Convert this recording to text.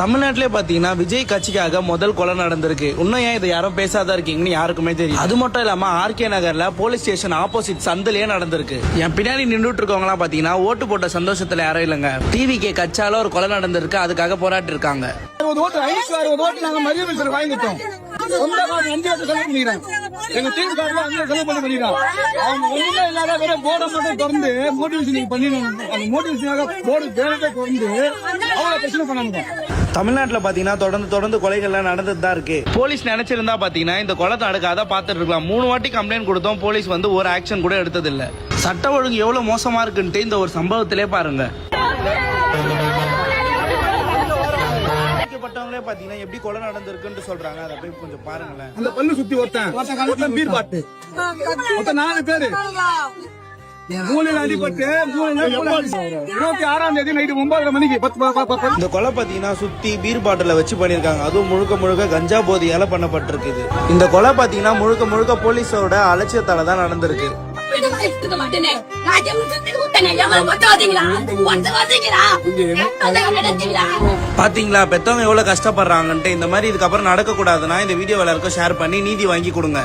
தமிழ்நாட்டிலே பாத்தீங்கன்னா விஜய் கட்சிக்காக முதல் கொலை நடந்திருக்கு. இன்னும் ஏன் இதை யாரும் பேசாத இருக்கீங்கன்னு யாருக்குமே தெரியும். அது மட்டும் இல்லாம ஆர்கே நகர்ல போலீஸ் ஸ்டேஷன் ஆப்போசிட் சந்திலேயே நடந்திருக்கு. என் பின்னாடி நின்றுட்டு இருக்கவங்க எல்லாம் பாத்தீங்கன்னா ஓட்டு போட்ட சந்தோஷத்துல யாரும் இல்லங்க. டிவிக்கு கட்சால ஒரு கொலை நடந்திருக்கு, அதுக்காக போராட்டி இருக்காங்க. எங்க டீம் கார்டுல அங்கே செலவு பண்ணிக்கிறான். அவங்க ஒண்ணுமே இல்லாத போர்டை மட்டும் திறந்து மோட்டிவேஷன் பண்ணிடணும். அந்த மோட்டிவேஷனாக போர்டு பேரத்தை திறந்து அவ்வளவு பிரச்சனை பண்ணாங்க. தமிழ்நாட்டுல பாத்தீங்கன்னா தொடர்ந்து கொலைகள்லாம் நடந்துட்டு தான் இருக்கு. போலீஸ் நினைச்சிருந்தா பாத்தீங்கன்னா இந்த கொலை தடுக்காத பாத்துட்டு இருக்கலாம். 3 வாட்டி கம்ப்ளைண்ட் கொடுத்தோம், போலீஸ் வந்து ஒரு ஆக்ஷன் கூட எடுத்தது இல்ல. சட்ட ஒழுங்கு எவ்வளவு மோசமா இருக்குன்ட்டு இந்த ஒரு சம்பவத்திலே பாருங்க. பாத்தீங்கன்னா எப்படி கொலை நடந்திருக்குன்னு சொல்றாங்க, அதை போய் கொஞ்சம் பாருங்களேன். அந்த பல்லு சுத்தி ஒருத்தன் பீர் பாட்டு 4 பேரு மூலையில அடிபட்டு 26ஆம் தேதி நைட்டு 9:30 மணிக்கு இந்த கொலை பாத்தீங்கன்னா சுத்தி பீர் பாட்டில வச்சு பண்ணிருக்காங்க. அதுவும் முழுக்க கஞ்சா போதையால பண்ணப்பட்டிருக்குது. இந்த கொலை பாத்தீங்கன்னா முழுக்க போலீஸோட அலட்சியத்தால தான் நடந்திருக்கு. பாத்தீங்களா பெத்தவங்க எவ்வளவு கஷ்டப்படுறாங்கன்ட்டு. இந்த மாதிரி இதுக்கப்புறம் நடக்க கூடாதுன்னா இந்த வீடியோ எல்லாருக்கும் ஷேர் பண்ணி நீதி வாங்கி கொடுங்க.